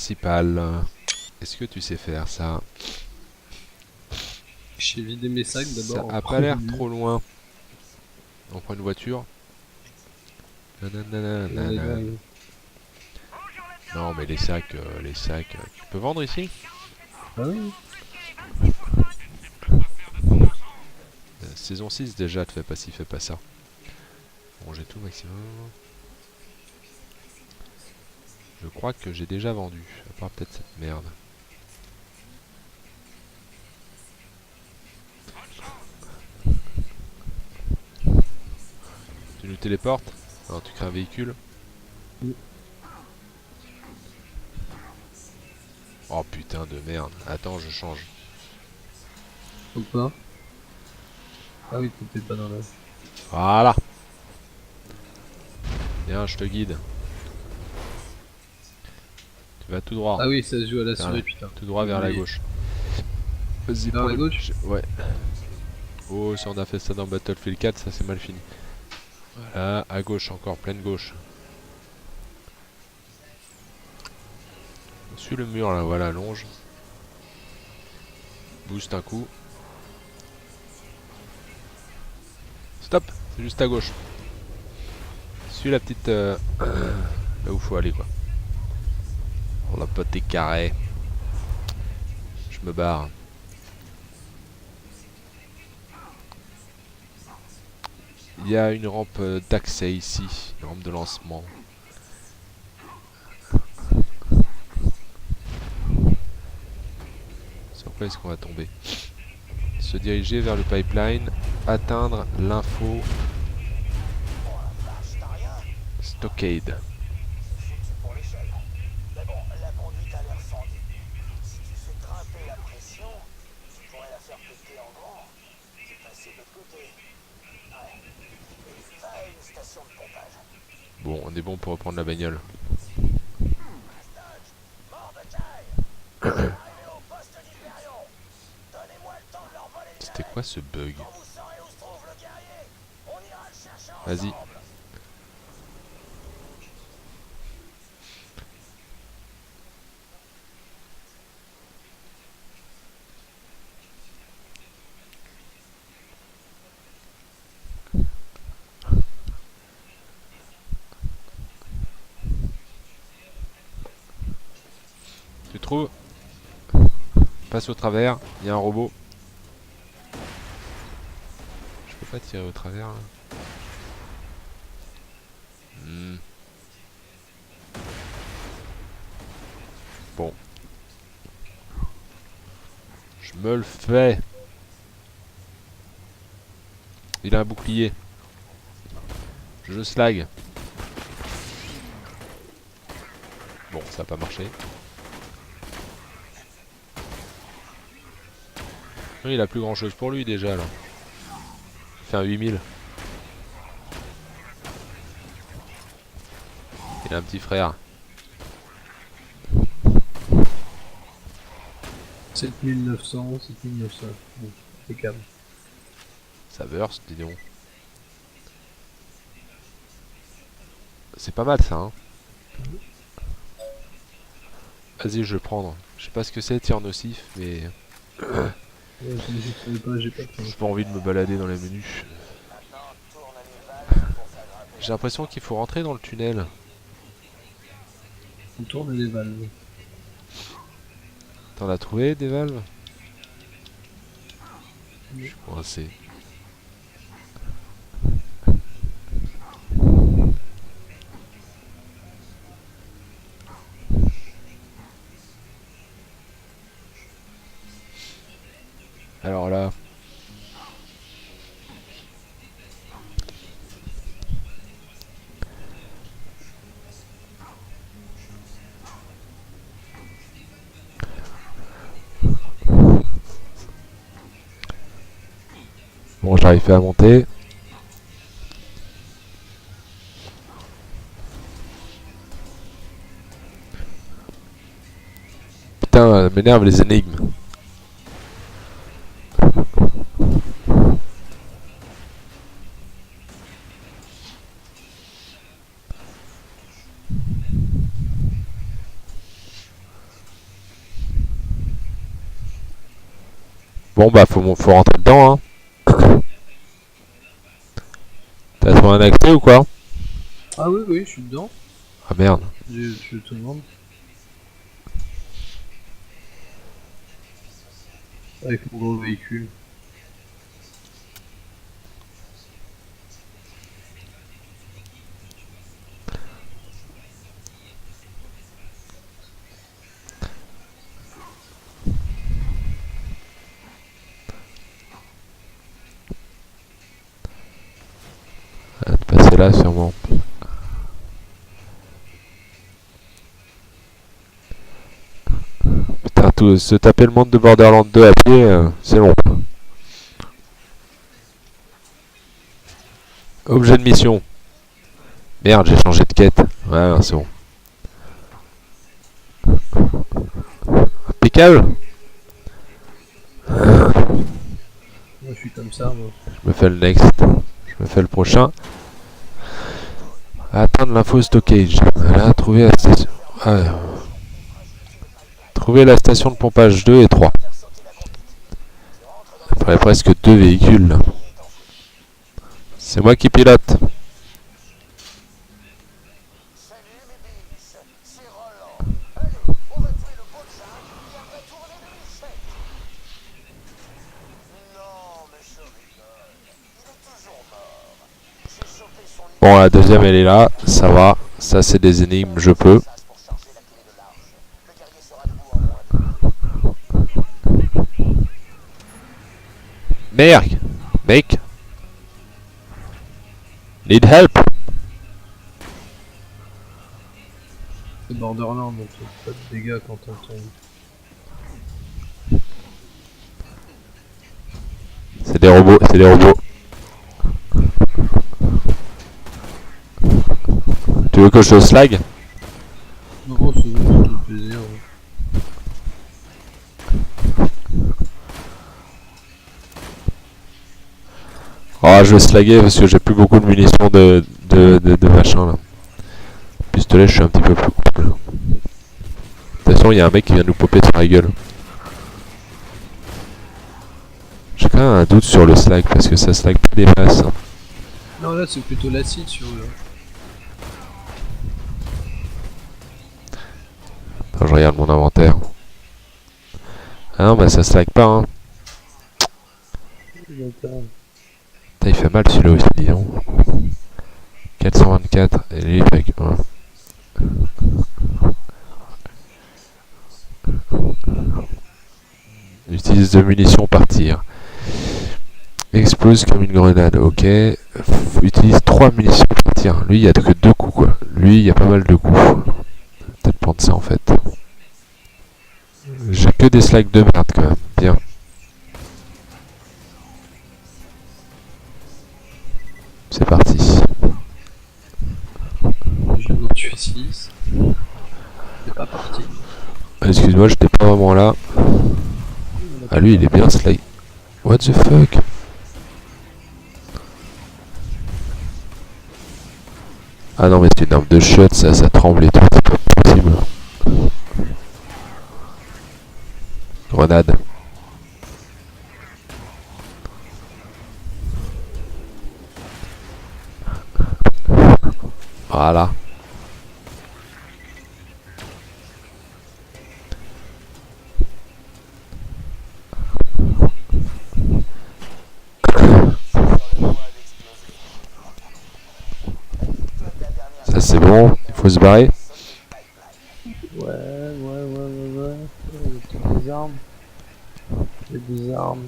principal. Est-ce que tu sais faire ça? J'ai vidé mes sacs Ça d'abord en a pas l'air premier lieu. trop loin. On prend une voiture. On est Nananana. dingue. Non mais les sacs, tu peux vendre ici? Ah oui. Saison 6 déjà, te fais pas ci, fais pas ça. Bon, j'ai tout maximum. Je crois que j'ai déjà vendu, à part peut-être cette merde. Tu nous téléportes? Alors tu crées un véhicule? Oui. Oh putain de merde. Attends, je change. Pourquoi? Ah oui, t'étais pas dans la... Voilà. Viens, je te guide. Tu vas tout droit. Ah oui, ça se joue à la Vers la- souris, putain. Tout droit J'ai vers la oublié. gauche. Vas-y, Vers prends la le... gauche? Ouais. Oh, si on a fait ça dans Battlefield 4, ça c'est mal fini. Voilà, à gauche encore, pleine gauche. Suis le mur là, voilà, longe. Boost un coup. Stop, c'est juste à gauche. Suis la petite... là où faut aller quoi. On a pas tes carrés. Je me barre. Il y a une rampe d'accès ici. Une rampe de lancement. Sur quoi est-ce qu'on va tomber? Se diriger vers le pipeline. Atteindre l'info. Stockade. Bon, on est bon pour reprendre la bagnole. C'était quoi ce bug? Vas-y. Tu trouves? Passe au travers. Il y a un robot. Je peux pas tirer au travers là. Bon. Je me le fais. Il a un bouclier. Je slag. Bon, ça a pas marché. Il a plus grand chose pour lui déjà là. Il fait un 8000. Il a un petit frère. 7900, 7900. Bon, impeccable. Ça burst, dis donc. C'est pas mal ça, hein. Vas-y, je vais prendre. Je sais pas ce que c'est, tir nocif, mais Ouais, je savais pas, j'ai pas pris. j'ai pas envie de me balader dans les menus. J'ai l'impression qu'il faut rentrer dans le tunnel. On tourne les valves. T'en as trouvé des valves? Je suis coincé. Alors là. Bon, j'arrive à monter. Putain, m'énerve les énigmes. Bon bah faut rentrer dedans hein. T'as trouvé un accès ou quoi? Ah oui, oui, je suis dedans. Ah merde. Je te demande. Avec mon gros véhicule. Ah, de passer là sûrement. Putain, se taper le monde de Borderlands 2 à pied, c'est long. Objet de mission. Merde, j'ai changé de quête. Ouais, c'est bon. Impeccable. Moi, je suis comme ça, moi. Je me fais le next. Je me fais le prochain. Atteindre l'info stockage. Voilà, trouver la station. Trouver la station de pompage 2 et 3. Il faudrait presque 2 véhicules là. C'est moi qui pilote. Bon, la deuxième elle est là, ça va. Ça c'est des énigmes, je peux. Merde, mec. Need help. C'est Borderlands, donc pas de dégâts quand on tombe. C'est des robots, c'est des robots. Tu veux que je slag? Non, c'est bon, ça fait plaisir. Oh, je vais slaguer parce que j'ai plus beaucoup de munitions de machin là. Pistolet, je suis un petit peu plus cool. Attention, il y a un mec qui vient nous popper sur la gueule. J'ai quand même un doute sur le slag parce que ça slag pas des masses. Hein. Non, là, c'est plutôt l'acide sur eux. Attends, je regarde mon inventaire. Ah non, bah ça slag pas, hein. D'accord. Putain, il fait mal celui-là aussi, dis donc. 424, et lui il fait que 1. Utilise 2 munitions par tir. Explose comme une grenade, ok. Utilise 3 munitions par tir. Lui, il y a que 2 coups, quoi. Lui, il y a pas mal de coups. Peut-être prendre ça, en fait. J'ai que des slags de merde, quand même. Bien. C'est parti. Je viens d'en tuer 6. C'est pas parti. Excuse-moi, j'étais pas vraiment là. Ah, lui, il est bien slag. What the fuck? Ah non, mais c'est une arme de shot, ça tremble et tout, c'est pas possible. Grenade. Voilà. Ça c'est bon, il faut se barrer. Ouais. J'ai des armes. J'ai des armes.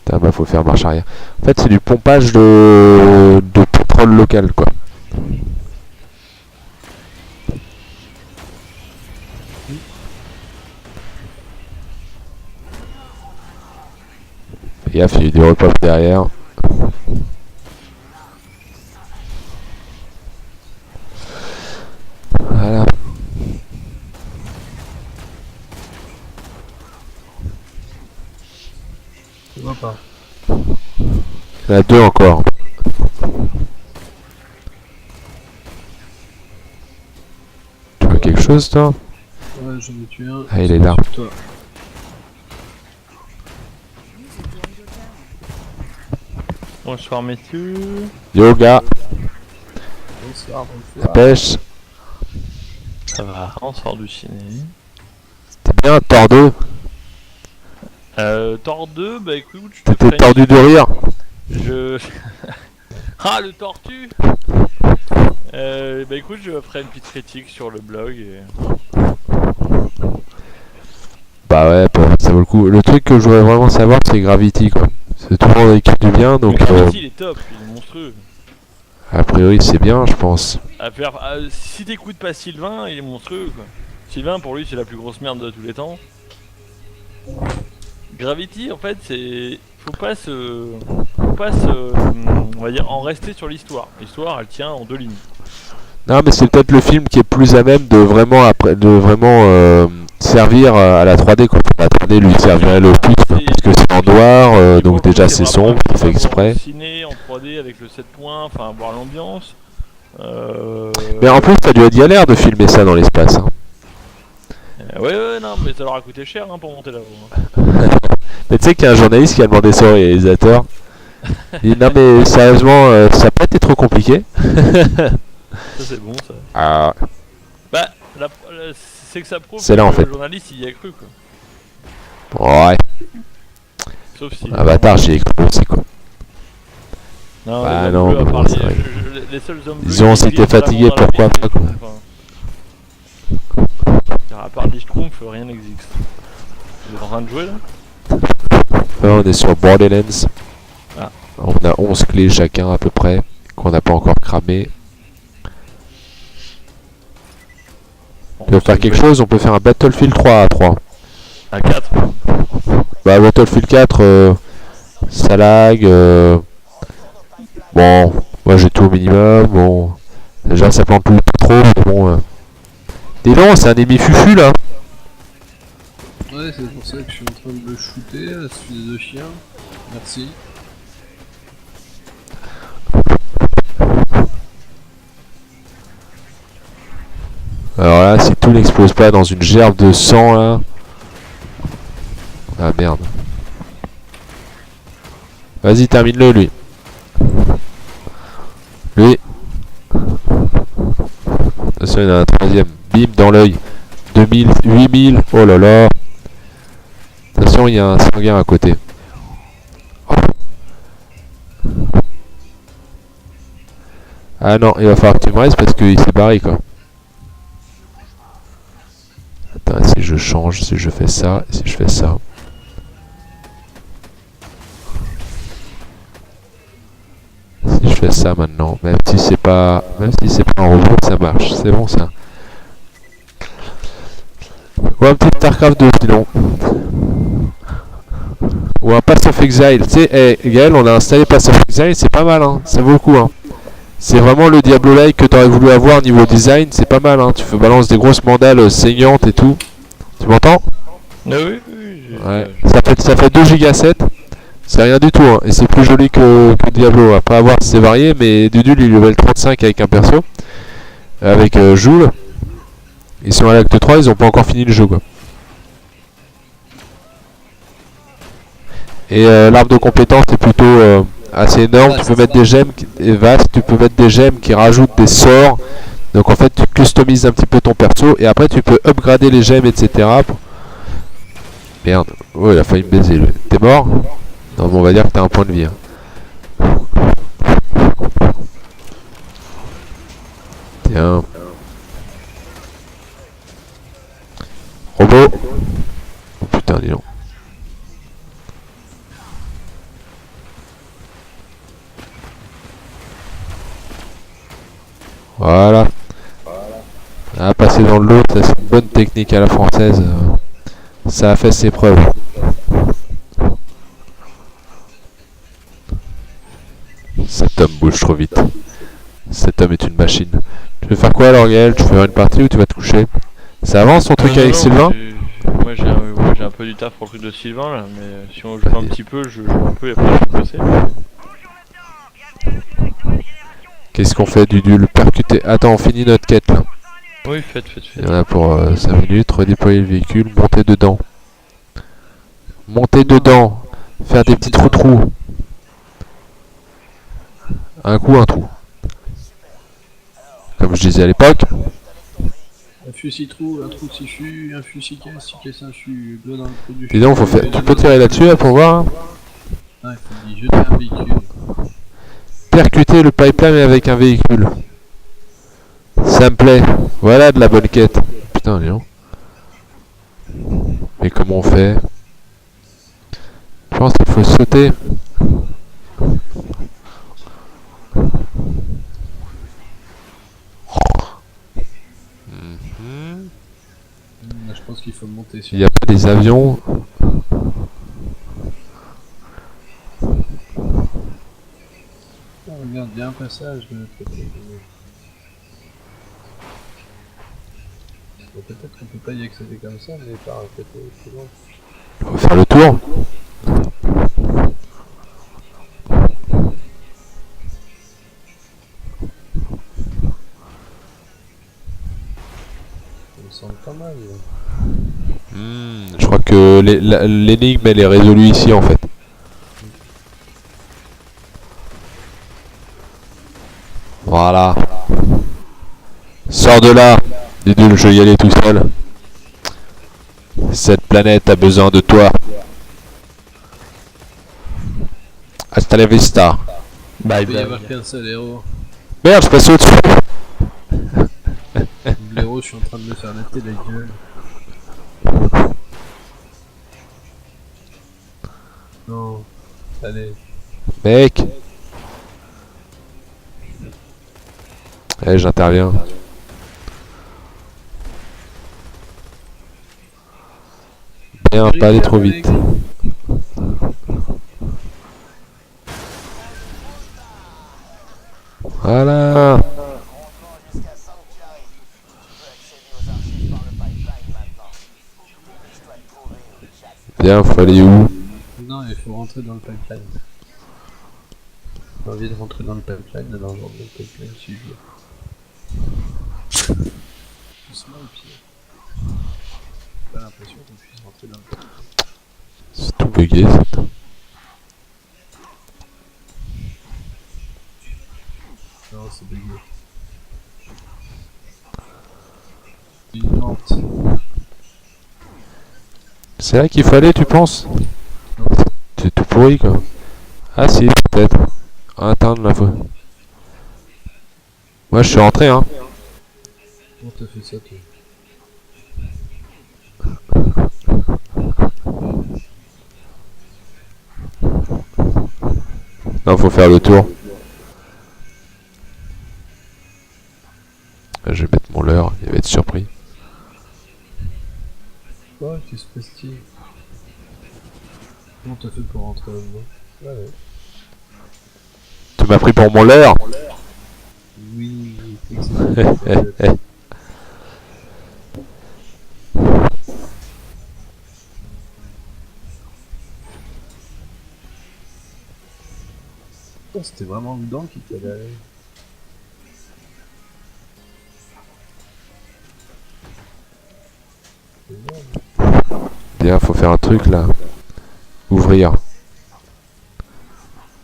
Putain, bah faut faire marche arrière. En fait, c'est du pompage de pétrole local, quoi. Fais gaffe, il y a du repop derrière. Voilà. Je vois pas. Il y en a 2 encore. Tu vois quelque chose, toi? Ouais, j'en ai tué un. Ah, il est là. Toi. Bonsoir messieurs. Yoga, Bonsoir, la bonsoir. pêche. Ça va, on sort du ciné. C'était bien, Thor 2. Thor 2, bah écoute, je te T'étais ferai tordu de rire. Je... ah, le tortue. Bah écoute, je ferai une petite critique sur le blog et... Bah ouais, bah, ça vaut le coup. Le truc que je voudrais vraiment savoir, c'est Gravity, quoi. C'est tout le monde équipe du bien, donc Gravity, il est top, il est monstrueux. a priori c'est bien, je pense. Si t'écoutes pas Sylvain, il est monstrueux quoi. Sylvain, pour lui, c'est la plus grosse merde de tous les temps. Gravity, en fait, c'est... Faut pas se... On va dire, en rester sur l'histoire. L'histoire, elle tient en 2 lignes. Non, mais c'est peut-être le film qui est plus à même de vraiment servir à la 3D, quoi. La 3D lui servirait le plus, quoi, parce que c'est en noir, Et pour donc le coup, déjà c'est vraiment sombre, il fait exprès. ciné en 3D avec le 7 points, enfin, voir l'ambiance. Mais en plus, ça lui a dit à l'air de filmer ça dans l'espace. Hein. Ouais, non, mais ça leur a coûté cher hein, pour monter là-haut. Hein. Mais tu sais qu'il y a un journaliste qui a demandé ça au réalisateur. Il dit non mais sérieusement, ça a pas été trop compliqué. Ça c'est bon ça. Ah, Bah, c'est que ça prouve C'est là, que en fait. le journaliste il y a cru quoi. ouais, Sauf si... Avatar, j'y ai cru aussi, quoi. Non, Bah les non, hommes bleus, à mais part bon, c'est vrai. les seuls hommes bleus Ils ont qui aussi été existent fatigués, vraiment dans la pourquoi vie, pas, quoi. Enfin, à part des schtroumpfs, rien n'existe. Vous êtes en train de jouer là? Là, on est sur Borderlands. Ah. On a 11 clés chacun à peu près, qu'on n'a pas encore cramé. Tu veux faire quelque chose? On peut faire un Battlefield 3 à 3. À 4. Bah Battlefield 4, ça lag. Bon, moi j'ai tout au minimum. Bon, déjà ça plante plus trop, mais bon. Dis donc, c'est un ennemi fufu là. Ouais, c'est pour ça que je suis en train de le shooter, là, ce fils de chien. Merci. Alors là, si tout n'explose pas dans une gerbe de sang là. Ah merde. Vas-y, termine-le lui. Lui. Attention, il y en a un troisième. Bim, dans l'œil. 2000, 8000. Oh là là. Attention, il y a un sanguin à côté. Oh. Ah non, il va falloir que tu me restes parce qu'il s'est barré quoi. Attends, si je change, si je fais ça, si je fais ça. Si je fais ça maintenant, même si c'est pas un robot, ça marche, c'est bon ça. Ou un petit Starcraft 2 sinon. Ou un Pass of Exile. Tu sais, Gaël, on a installé Pass of Exile, c'est pas mal, hein. Ça vaut le coup, hein. C'est vraiment le Diablo-like que t'aurais voulu avoir niveau design, c'est pas mal, hein. Tu fais balance des grosses mandales saignantes et tout. Tu m'entends? Oui, Ouais. Ça fait 2 Go 7. C'est rien du tout, hein. Et c'est plus joli que Diablo. Après avoir, c'est varié, mais Dudul il est level 35 avec un perso. Avec Joule. Ils sont à l'acte 3, ils ont pas encore fini le jeu quoi. Et l'arbre de compétences est plutôt assez énorme. Ouais, Tu peux mettre des gemmes vastes, tu peux mettre des gemmes qui rajoutent des sorts. Donc en fait tu customises un petit peu ton perso et après tu peux upgrader les gemmes etc. Merde, oh il a failli me baiser lui. T'es mort? Non mais on va dire que t'as un point de vie. Hein. Tiens. Robot. Oh putain dis donc. Voilà. Ah, passer dans le lot, ça c'est une bonne technique à la française. Ça a fait ses preuves. Cet homme bouge trop vite. Cet homme est une machine. Tu veux faire quoi alors Gaël? Tu veux faire une partie ou tu vas te coucher? Ça avance ton truc avec Sylvain? Moi j'ai un peu du taf pour le truc de Sylvain là, mais si on joue un petit peu, je joue un peu et après je vais bosser. Qu'est-ce qu'on fait Dudul? Percuter. Attends, on finit notre quête là. Oui, faites. Il y en a pour 5 minutes. Redéployer le véhicule, monter dedans. Monter dedans. Faire des petits trous. Un coup, un trou. Comme je disais à l'époque. Un fusil trou, un trou sifu, un fusil caisse, si caisse un fût, bleu dans le trou du Dis donc, fusil, tu peux tirer là-dessus là, pour voir. Hein. Ah, il faut dire jeter un véhicule. Percuter le pipeline avec un véhicule. Ça me plaît. Voilà de la bonne quête. Putain, dis donc. Mais comment on fait? Je pense qu'il faut sauter. Je pense qu'il faut monter sur. Il n'y a pas des avions. Oh, regarde, il y a un passage de l'autre côté. Bon, peut-être qu'on peut pas y accéder comme ça, mais par un côté plus loin. On va faire le tour. Ça me semble pas mal. Je crois que l'énigme elle est résolue ici en fait. Voilà. Sors de là. Dis-lui, je vais y aller tout seul. Cette planète a besoin de toi. Hasta la vista. Bye Il peut y bye. avoir qu'un seul héros. Merde, je passe au-dessus. L'héros, je suis en train de me faire latter la gueule. Non. Allez. Mec. Allez, j'interviens. Bien, pas aller trop vite. Voilà. Bien, faut aller où? Non, il faut rentrer dans le pipeline. J'ai envie de rentrer dans le pipeline, alors je rentre dans le pipeline si je veux. Doucement au pied. J'ai pas l'impression qu'on puisse rentrer dans le pipeline. C'est tout bugué, ça. Non, c'est bugué. Une lente. C'est là qu'il faut aller, tu penses? C'est tout pourri, quoi. Ah si, peut-être. Atteindre la fois. Moi, je suis rentré, hein. Comment t'as fait ça, toi? Non, faut faire le tour. Je vais mettre mon leurre, il va être surpris. Quoi? Qu'est-ce que c'est? Comment t'as fait pour rentrer là-dedans? Ah ouais. Tu m'as pris pour mon leurre? Oui, excellent. Oh, c'était vraiment dedans qu'il fallait aller. C'est énorme. Bien, faut faire un truc, là. Ouvrir.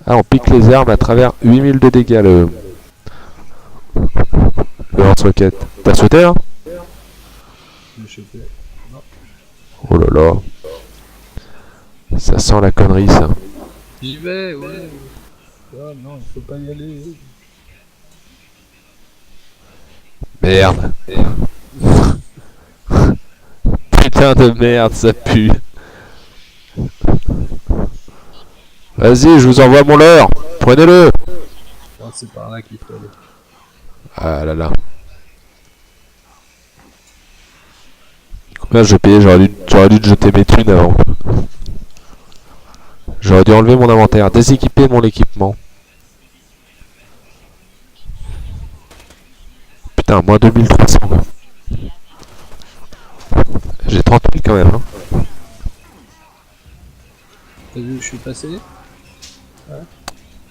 Ah, on pique les armes à travers 8000 de dégâts, le lance-roquette. T'as sauté, hein? Je me chopais. Non. Oh là là. Ça sent la connerie, ça. J'y vais, ouais. Ah non, il faut pas y aller. Merde. Putain de merde, ça pue. Vas-y, je vous envoie mon leurre. Prenez-le. Oh, c'est par là qu'il faut aller. Ah là là. Combien j'ai payé? J'aurais dû te jeter mes thunes avant. J'aurais dû enlever mon inventaire, déséquiper mon équipement. Putain, moins 2300. J'ai 30 000 quand même. Hein. T'as vu où je suis passé?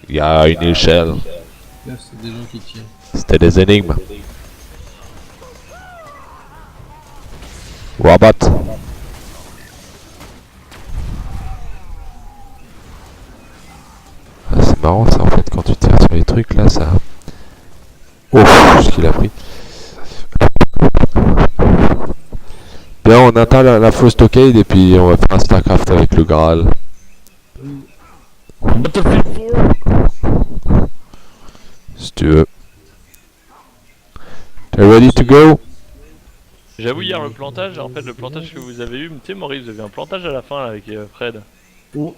Il y a une échelle. Là, c'est des gens qui tirent. C'était des énigmes. Robot. Ah, c'est marrant ça en fait quand tu tires sur les trucs là. bien, on atteint la flow stockade et puis on va faire un Starcraft avec le Graal. Battlefield 4. Si tu veux. T'es ready to go? J'avoue, hier le plantage, en fait, le plantage que vous avez eu, tu sais, Maurice, vous avez un plantage à la fin là, avec Fred. Oh.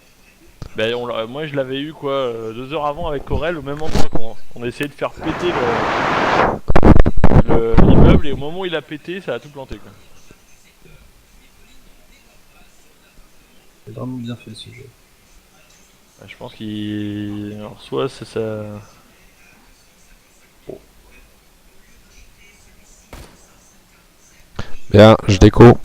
Ben, moi je l'avais eu quoi, 2 heures avant avec Corel, au même endroit qu'on on a essayé de faire péter l'immeuble et au moment où il a pété, ça a tout planté quoi. C'est vraiment bien fait ce jeu. Ben, je pense qu'il. Alors, soit c'est ça. Bien, je déco.